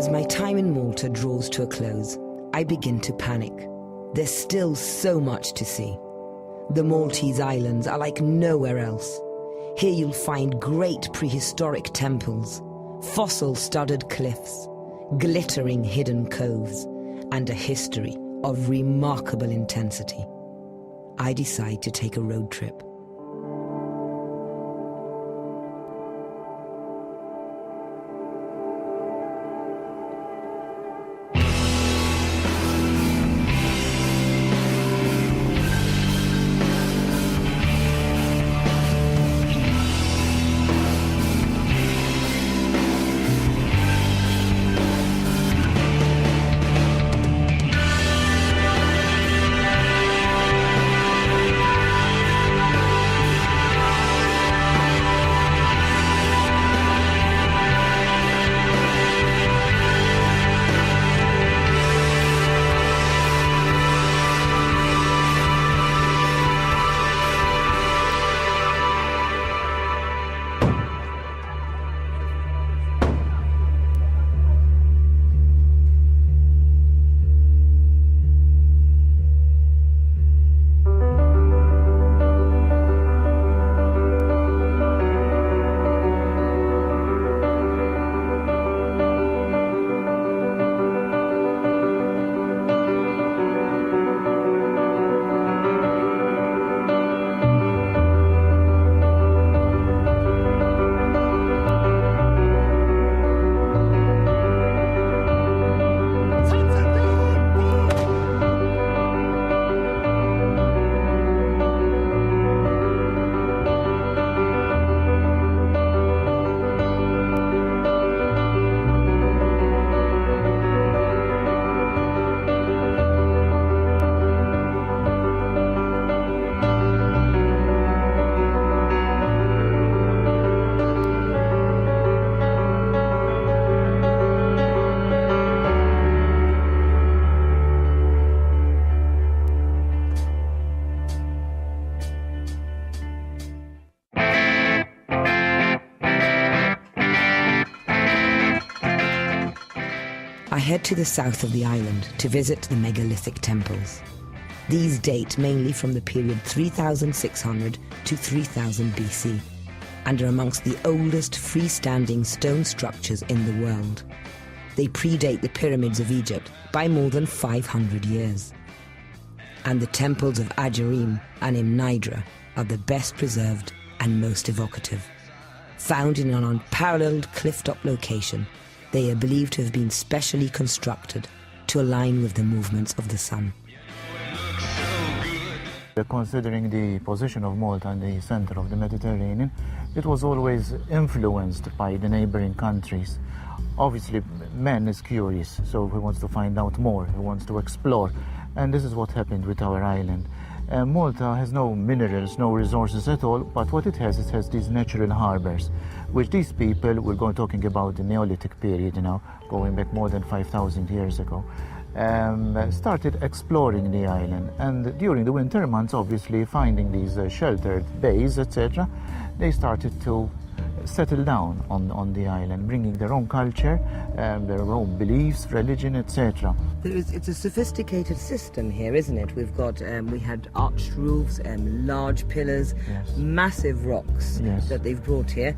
As my time in Malta draws to a close, I begin to panic. There's still so much to see. The Maltese islands are like nowhere else. Here you'll find great prehistoric temples, fossil-studded cliffs, glittering hidden coves, and a history of remarkable intensity. I decide to take a road trip. I head to the south of the island to visit the megalithic temples. These date mainly from the period 3600 to 3000 BC and are amongst the oldest freestanding stone structures in the world. They predate the pyramids of Egypt by more than 500 years. And the temples of Ajarim and Imnidra are the best preserved and most evocative. Found in an unparalleled cliff-top location, they are believed to have been specially constructed to align with the movements of the sun. Considering the position of Malta in the center of the Mediterranean, it was always influenced by the neighboring countries. Obviously, man is curious, so he wants to find out more, he wants to explore. And this is what happened with our island. Malta has no minerals, no resources at all, but what it has these natural harbors, which these people, we're talking about the Neolithic period now, going back more than 5,000 years ago, started exploring the island. And during the winter months, obviously, finding these sheltered bays, etc., they started to settle down on the island, bringing their own culture, their own beliefs, religion, etc. It's a sophisticated system here, isn't it? We've got, we had arched roofs, large pillars, yes, massive rocks, yes, that they've brought here.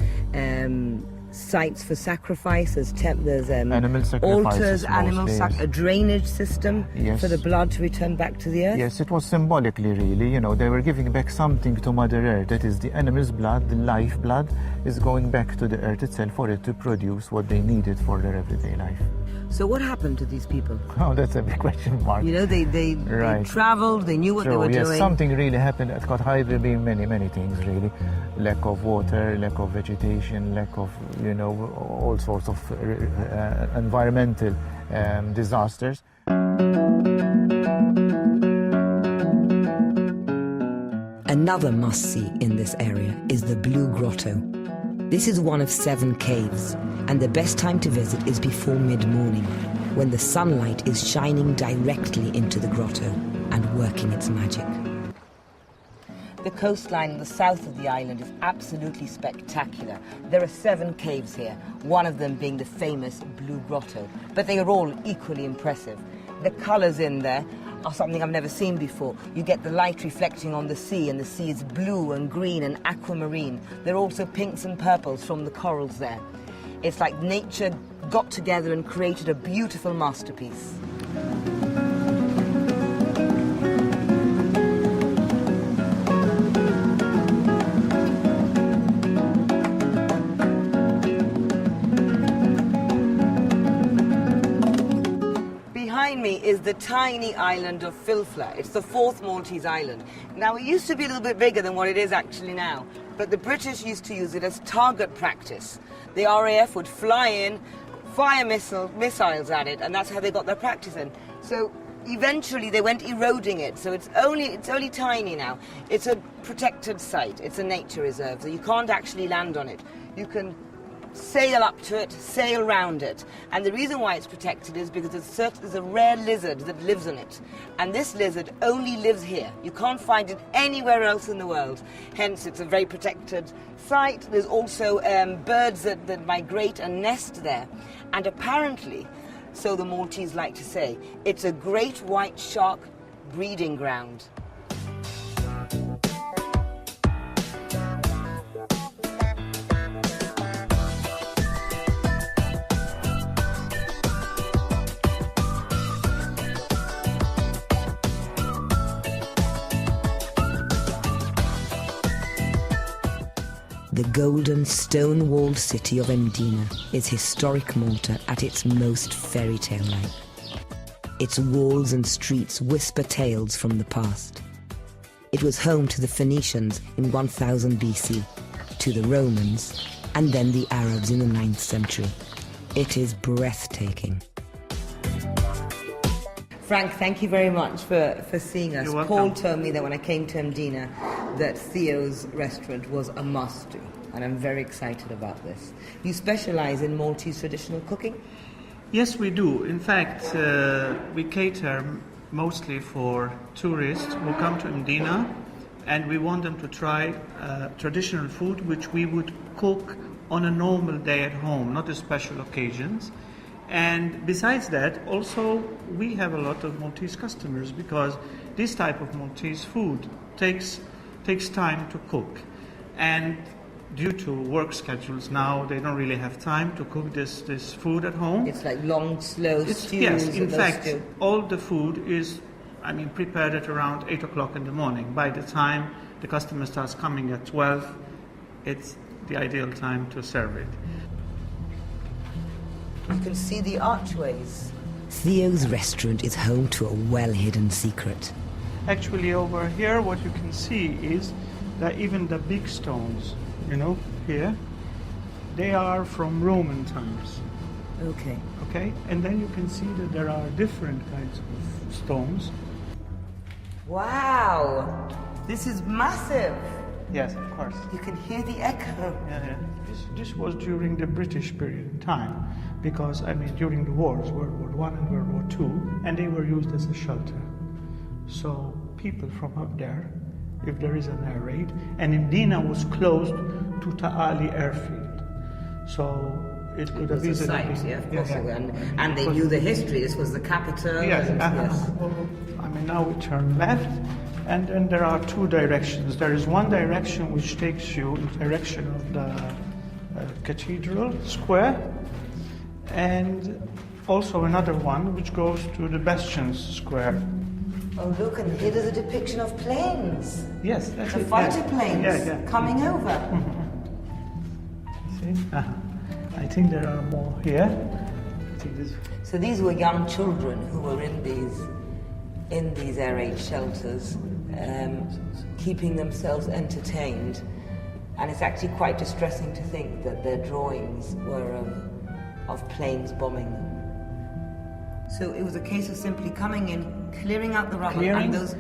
Sites for sacrifice, there's animal altars, yes, a drainage system, yes, for the blood to return back to the earth. Yes, it was symbolically, really, you know, they were giving back something to Mother Earth. That is, the animal's blood, the life blood, is going back to the earth itself for it to produce what they needed for their everyday life. So what happened to these people? Oh, that's a big question mark. You know, they traveled, they knew what they were doing. Something really happened. It could either be many things, really. Lack of water, lack of vegetation, lack of, you know, all sorts of environmental disasters. Another must-see in this area is the Blue Grotto. This is one of 7 caves, and the best time to visit is before mid-morning, when the sunlight is shining directly into the grotto and working its magic. The coastline in the south of the island is absolutely spectacular. There are 7 caves here, one of them being the famous Blue Grotto, but they are all equally impressive. The colours in there are something I've never seen before. You get the light reflecting on the sea, and the sea is blue and green and aquamarine. There are also pinks and purples from the corals there. It's like nature got together and created a beautiful masterpiece. Behind me is the tiny island of Filfla. It's the 4th Maltese island. Now, it used to be a little bit bigger than what it is actually now, but the British used to use it as target practice. The RAF would fly in, fire missiles at it, and that's how they got their practice in. So eventually they went eroding it, so it's only tiny now. It's a protected site, it's a nature reserve, so you can't actually land on it. You can sail up to it, sail round it. And the reason why it's protected is because there's a rare lizard that lives on it. And this lizard only lives here. You can't find it anywhere else in the world. Hence, it's a very protected site. There's also birds that migrate and nest there. And apparently, so the Maltese like to say, it's a great white shark breeding ground. The golden stone-walled city of Mdina is historic Malta at its most fairy tale-like. Its walls and streets whisper tales from the past. It was home to the Phoenicians in 1000 BC, to the Romans, and then the Arabs in the 9th century. It is breathtaking. Frank, thank you very much for seeing us. You're welcome. Paul told me that when I came to Mdina that Theo's restaurant was a must-do, and I'm very excited about this. You specialise in Maltese traditional cooking? Yes, we do. In fact, we cater mostly for tourists who come to Mdina, and we want them to try traditional food which we would cook on a normal day at home, not at special occasions. And besides that, also we have a lot of Maltese customers because this type of Maltese food takes time to cook. And due to work schedules now, they don't really have time to cook this food at home. It's like long, slow stews. Yes, in fact, all the food is, prepared at around 8 o'clock in the morning. By the time the customer starts coming at 12, it's the ideal time to serve it. You can see the archways. Theo's restaurant is home to a well-hidden secret. Actually, over here, what you can see is that even the big stones, here, they are from Roman times. Okay. Okay? And then you can see that there are different kinds of stones. Wow! This is massive! Yes, of course. You can hear the echo. Yeah. This was during the British period of time, because, during the wars, World War I and World War II, and they were used as a shelter. So people from up there, if there is an air raid, and Mdina was closed to Ta'ali airfield. So it could have easily been. Yeah, of course. Yeah. And they knew the history. This was the capital. Yes. Yes. Now we turn left, and then there are 2 directions. There is one direction which takes you in the direction of the Cathedral Square, and also another one which goes to the Bastions Square. Oh, look, and here there's a depiction of planes. Yes, that's the it. Fighter planes coming over. See? I think there are more here. So these were young children who were in these air raid shelters, keeping themselves entertained. And it's actually quite distressing to think that their drawings were of planes bombing them. So it was a case of simply coming in, clearing out the rubble, and those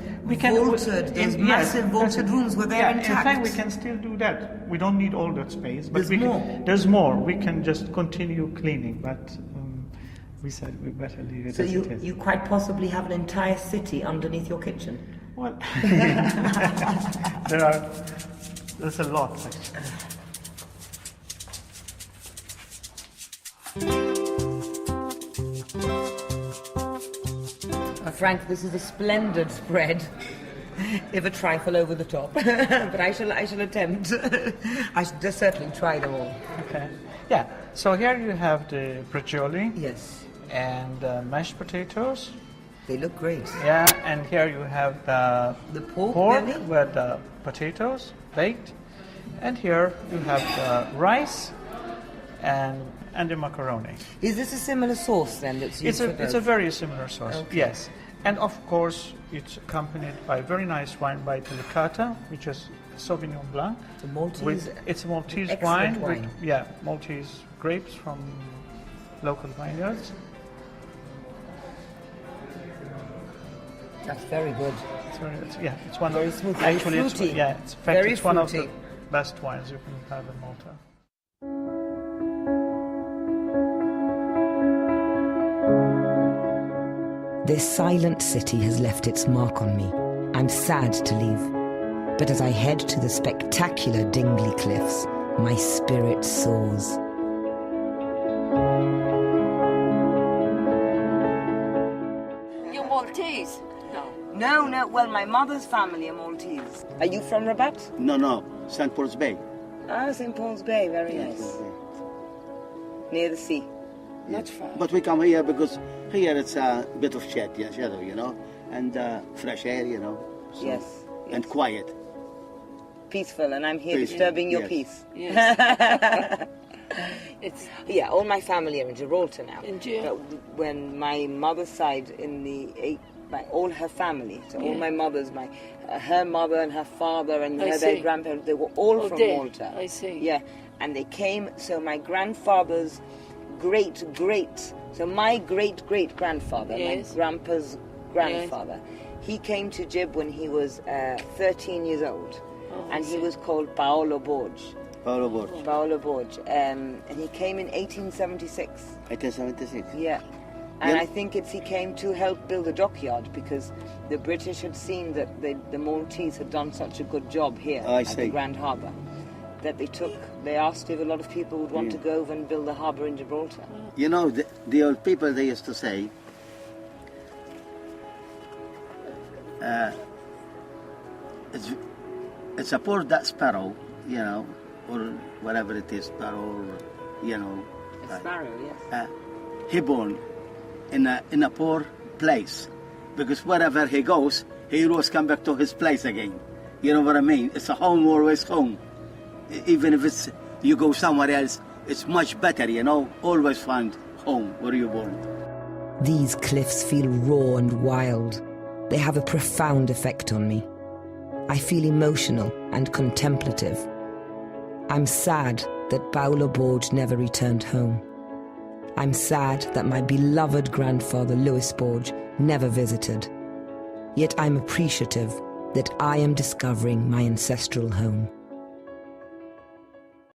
massive vaulted rooms were there intact. In fact, we can still do that. We don't need all that space. But There's more. We can just continue cleaning, but we said we better leave it as it is. So you quite possibly have an entire city underneath your kitchen? Well, there's a lot, actually. Frank, this is a splendid spread, if a trifle over the top, but I shall attempt. I should just certainly try them all. Okay. Yeah. So here you have the bricioli. Yes. And mashed potatoes. They look great. Yeah. And here you have The pork belly? with the potatoes baked. And here you have the rice and the macaroni. Is this a similar sauce then that's used for It's a very similar sauce. Okay. Yes. And of course, it's accompanied by a very nice wine by Delicata, which is Sauvignon Blanc. The Maltese. It's a Maltese excellent wine. wine. Maltese grapes from local vineyards. That's very good. It's one Very of smooth, actually very it's, fruity. yeah, it's, in fact, Very it's one of the fruity. best wines you can have in Malta. This silent city has left its mark on me. I'm sad to leave. But as I head to the spectacular Dingley Cliffs, my spirit soars. You're Maltese? No, well, my mother's family are Maltese. Are you from Rabat? No, St. Paul's Bay. Ah, St. Paul's Bay, very nice. Near the sea. Not far. But we come here because here it's a bit of shadow, you know, and fresh air, you know. So- Yes. And quiet. Peaceful, and I'm here Peaceful, disturbing your yes. peace. Yes. It's Yeah, all my family are in Gibraltar now. In Gibraltar. But when my mother's side, all her family, so all Yeah. my mother's, her mother and her father and I their see. grandparents, they were all Oh, from there. Malta. I see. Yeah, and they came. So my grandfather's great, so my great grandfather, Yes. my grandpa's grandfather, he came to Gib when he was 13 years old, Oh, and I he see. was called Paolo Borg. Paolo Borg, Paolo Borg, and he came in 1876. 1876. Yeah, and Yeah. I think he came to help build a dockyard because the British had seen that the Maltese had done such a good job here I at the see. Grand Harbour that they asked if a lot of people would want to go over and build a harbour in Gibraltar. You know, the old people, they used to say, it's a poor that sparrow, you know, or whatever it is, sparrow, or, you know. A sparrow, yes. He born in a poor place, because wherever he goes, he always come back to his place again. You know what I mean? It's a home, always home. Even if it's you go somewhere else, it's much better. You know, always find home where you're born. These cliffs feel raw and wild. They have a profound effect on me. I feel emotional and contemplative. I'm sad that Paolo Borg never returned home. I'm sad that my beloved grandfather Louis Borg never visited. Yet I'm appreciative that I am discovering my ancestral home.